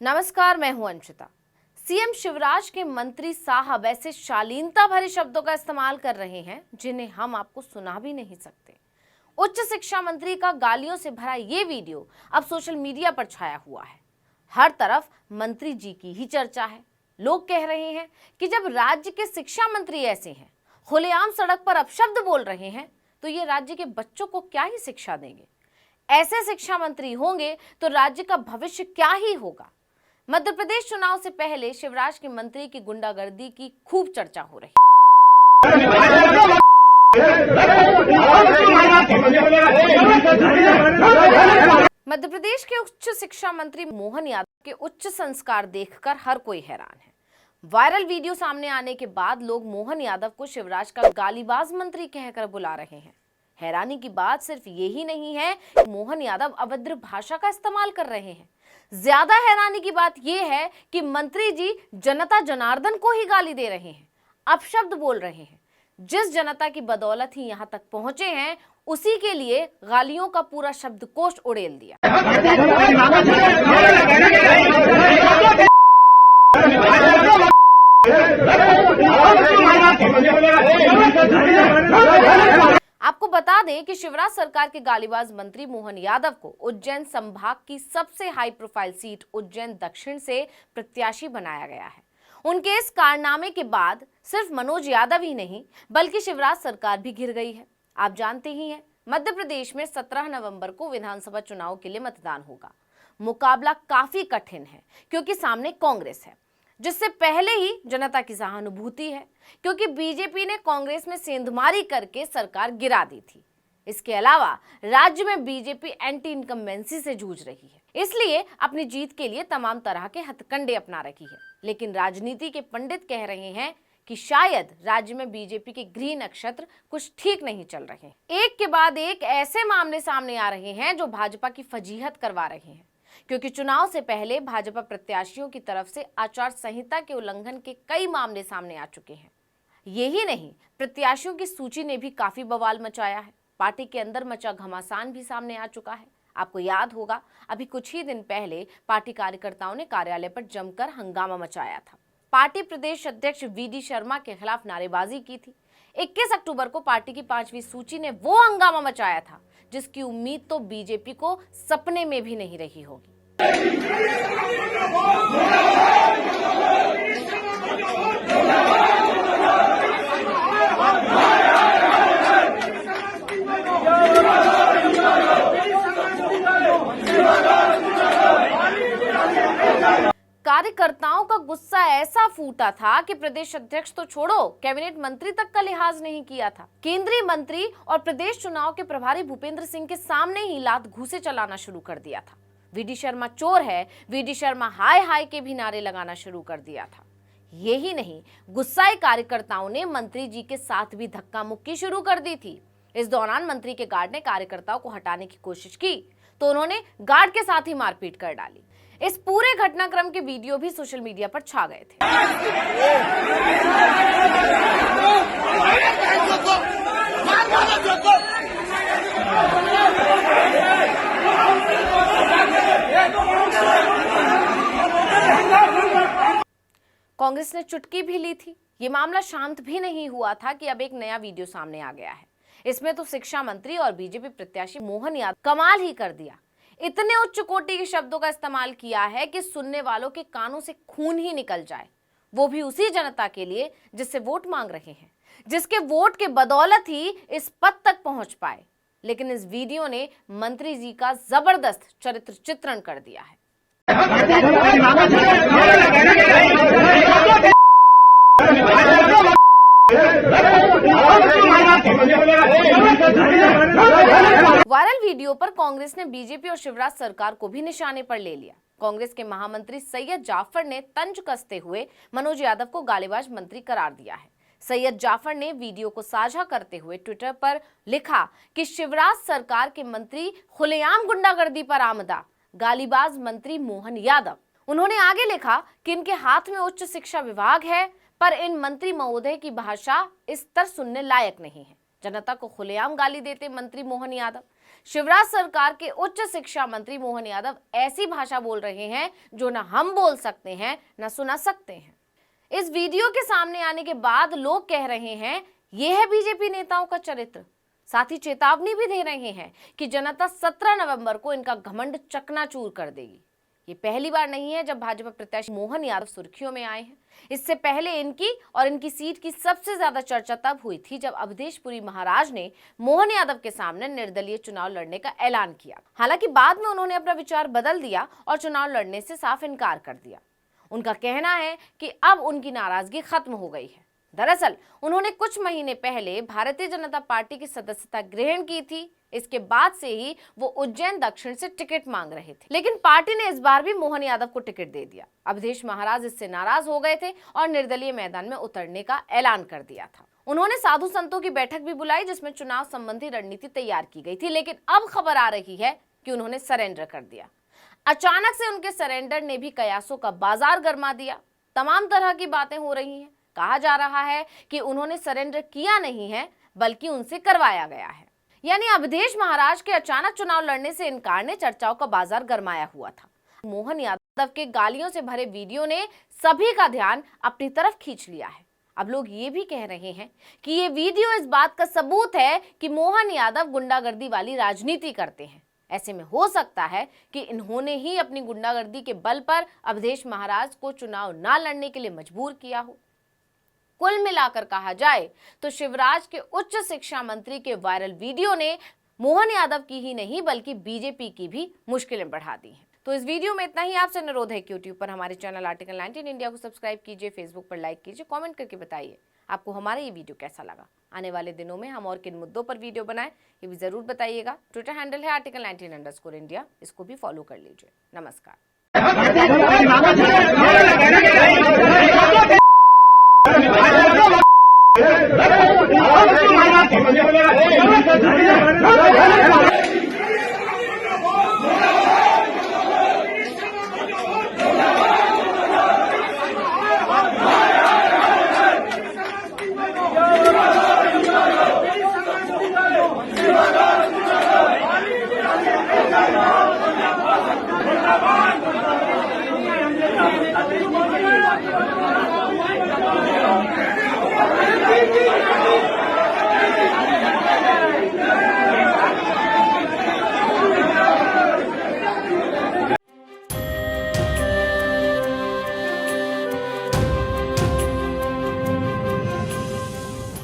नमस्कार, मैं हूं अंशिता। सीएम शिवराज के मंत्री साहब ऐसे शालीनता भरे शब्दों का इस्तेमाल कर रहे हैं जिन्हें हम आपको सुना भी नहीं सकते। उच्च शिक्षा मंत्री का गालियों से भरा ये वीडियो अब सोशल मीडिया पर छाया हुआ है। हर तरफ मंत्री जी की ही चर्चा है। लोग कह रहे हैं कि जब राज्य के शिक्षा मंत्री ऐसे हैं, खुलेआम सड़क पर अपशब्द बोल रहे हैं, तो ये राज्य के बच्चों को क्या ही शिक्षा देंगे। ऐसे शिक्षा मंत्री होंगे तो राज्य का भविष्य क्या ही होगा। मध्य प्रदेश चुनाव से पहले शिवराज के मंत्री की गुंडागर्दी की खूब चर्चा हो रही है। मध्य प्रदेश के उच्च शिक्षा मंत्री मोहन यादव के उच्च संस्कार देखकर हर कोई हैरान है। वायरल वीडियो सामने आने के बाद लोग मोहन यादव को शिवराज का गालीबाज मंत्री कहकर बुला रहे हैं। हैरानी की बात सिर्फ यही नहीं है कि मोहन यादव अभद्र भाषा का इस्तेमाल कर रहे हैं। ज्यादा हैरानी की बात यह है कि मंत्री जी जनता जनार्दन को ही गाली दे रहे हैं, अपशब्द बोल रहे हैं। जिस जनता की बदौलत ही यहां तक पहुंचे हैं, उसी के लिए गालियों का पूरा शब्दकोश उड़ेल दिया। आपको बता दें कि शिवराज सरकार के गालीबाज मंत्री मोहन यादव को उज्जैन संभाग की सबसे हाई प्रोफाइल सीट उज्जैन दक्षिण से प्रत्याशी बनाया गया है। उनके इस कारनामे के बाद सिर्फ मनोज यादव ही नहीं बल्कि शिवराज सरकार भी घिर गई है। आप जानते ही हैं, मध्य प्रदेश में 17 नवंबर को विधानसभा चुनाव के लिए मतदान होगा। मुकाबला काफी कठिन है क्योंकि सामने कांग्रेस है, जिससे पहले ही जनता की सहानुभूति है क्योंकि बीजेपी ने कांग्रेस में सेंधमारी करके सरकार गिरा दी थी। इसके अलावा राज्य में बीजेपी एंटी इनकम्बेंसी से जूझ रही है, इसलिए अपनी जीत के लिए तमाम तरह के हथकंडे अपना रही है। लेकिन राजनीति के पंडित कह रहे हैं कि शायद राज्य में बीजेपी के गृह नक्षत्र कुछ ठीक नहीं चल रहे हैं। एक के बाद एक ऐसे मामले सामने आ रहे हैं जो भाजपा की फजीहत करवा रहे हैं, क्योंकि चुनाव से पहले भाजपा प्रत्याशियों की तरफ से आचार संहिता के उल्लंघन के कई मामले सामने आ चुके हैं। यही नहीं, प्रत्याशियों की सूची ने भी काफी बवाल मचाया है। पार्टी के अंदर मचा घमासान भी सामने आ चुका है। आपको याद होगा, अभी कुछ ही दिन पहले पार्टी कार्यकर्ताओं ने कार्यालय पर जमकर हंगामा मचाया था। पार्टी प्रदेश अध्यक्ष वीडी शर्मा के खिलाफ नारेबाजी की थी। 21 अक्टूबर को पार्टी की 5वीं सूची ने वो हंगामा मचाया था जिसकी उम्मीद तो बीजेपी को सपने में भी नहीं रही होगी। कार्यकर्ताओं का गुस्सा ऐसा फूटा था कि प्रदेश अध्यक्ष तो छोड़ो, कैबिनेट मंत्री तक का लिहाज नहीं किया था। केंद्रीय मंत्री और प्रदेश चुनाव के प्रभारी भूपेंद्र सिंह के सामने ही लात घूंसे चलाना शुरू कर दिया था। वीडी शर्मा चोर है, वीडी शर्मा हाय हाय के भी नारे लगाना शुरू कर दिया था। यही नहीं, गुस्साए कार्यकर्ताओं ने मंत्री जी के साथ भी धक्का मुक्की शुरू कर दी थी। इस दौरान मंत्री के गार्ड ने कार्यकर्ताओं को हटाने की कोशिश की तो उन्होंने गार्ड के साथ ही मारपीट कर डाली। इस पूरे घटनाक्रम के वीडियो भी सोशल मीडिया पर छा गए थे। कांग्रेस ने चुटकी भी ली थी। ये मामला शांत भी नहीं हुआ था कि अब एक नया वीडियो सामने आ गया है। इसमें तो शिक्षा मंत्री और बीजेपी प्रत्याशी मोहन यादव कमाल ही कर दिया। इतने उच्च कोटि के शब्दों का इस्तेमाल किया है कि सुनने वालों के कानों से खून ही निकल जाए, वो भी उसी जनता के लिए जिससे वोट मांग रहे हैं, जिसके वोट के बदौलत ही इस पद तक पहुंच पाए। लेकिन इस वीडियो ने मंत्री जी का जबरदस्त चरित्र चित्रण कर दिया है। वायरल वीडियो पर कांग्रेस ने बीजेपी और शिवराज सरकार को भी निशाने पर ले लिया। कांग्रेस के महामंत्री सैयद जाफर ने तंज कसते हुए मनोज यादव को गालीबाज मंत्री करार दिया है। सैयद जाफर ने वीडियो को साझा करते हुए ट्विटर पर लिखा कि शिवराज सरकार के मंत्री खुलेआम गुंडागर्दी पर आमदा, गालीबाज मंत्री मोहन यादव। उन्होंने आगे लिखा कि इनके हाथ में उच्च शिक्षा विभाग है, पर इन मंत्री महोदय की भाषा इस स्तर सुनने लायक नहीं है। जनता को खुलेआम गाली देते मंत्री मोहन यादव। शिवराज सरकार के उच्च शिक्षा मंत्री मोहन यादव ऐसी भाषा बोल रहे हैं जो न हम बोल सकते हैं न सुना सकते हैं। इस वीडियो के सामने आने के बाद लोग कह रहे हैं यह है बीजेपी नेताओं का चरित्र। साथ ही चेतावनी भी दे रहे हैं कि जनता 17 नवंबर को इनका घमंड चकनाचूर कर देगी। ये पहली बार नहीं है जब भाजपा प्रत्याशी मोहन यादव सुर्खियों में आए हैं। इससे पहले इनकी और इनकी सीट की सबसे ज्यादा चर्चा तब हुई थी जब अवधेश पुरी महाराज ने मोहन यादव के सामने निर्दलीय चुनाव लड़ने का ऐलान किया। हालांकि बाद में उन्होंने अपना विचार बदल दिया और चुनाव लड़ने से साफ इनकार कर दिया। उनका कहना है कि अब उनकी नाराजगी खत्म हो गई है। दरअसल उन्होंने कुछ महीने पहले भारतीय जनता पार्टी की सदस्यता ग्रहण की थी। इसके बाद से ही वो उज्जैन दक्षिण से टिकट मांग रहे थे, लेकिन पार्टी ने इस बार भी मोहन यादव को टिकट दे दिया। अवधेश महाराज इससे नाराज हो गए थे और निर्दलीय मैदान में उतरने का ऐलान कर दिया था। उन्होंने साधु संतों की बैठक भी बुलाई जिसमें चुनाव संबंधी रणनीति तैयार की गई थी, लेकिन अब खबर आ रही है कि उन्होंने सरेंडर कर दिया। अचानक से उनके सरेंडर ने भी कयासों का बाजार गरमा दिया। तमाम तरह की बातें हो रही हैं। कहा जा रहा है कि उन्होंने सरेंडर किया नहीं है बल्कि उनसे करवाया गया है। यानी अवधेश महाराज के अचानक चुनाव लड़ने से इनकार ने चर्चाओं का बाजार गरमाया हुआ था। मोहन यादव के गालियों से भरे वीडियो ने सभी का ध्यान अपनी तरफ खींच लिया है। अब लोग ये भी कह रहे हैं कि ये वीडियो इस बात का सबूत है कि मोहन यादव गुंडागर्दी वाली राजनीति करते हैं। ऐसे में हो सकता है कि इन्होंने ही अपनी गुंडागर्दी के बल पर अवधेश महाराज को चुनाव ना लड़ने के लिए मजबूर किया हो। कुल मिलाकर कहा जाए तो शिवराज के उच्च शिक्षा मंत्री के वायरल वीडियो ने मोहन यादव की ही नहीं बल्कि बीजेपी की भी मुश्किलें बढ़ा दी हैं। तो इस वीडियो में इतना ही। आपसे अनुरोध है कि यूट्यूब पर हमारे चैनल आर्टिकल 19 इंडिया को सब्सक्राइब कीजिए, फेसबुक पर लाइक कीजिए, कमेंट करके बताइए आपको हमारा ये वीडियो कैसा लगा। आने वाले दिनों में हम और किन मुद्दों पर वीडियो बनाएं ये भी जरूर बताइएगा। ट्विटर हैंडल है आर्टिकल 19 इंडिया, इसको भी फॉलो कर लीजिए। नमस्कार।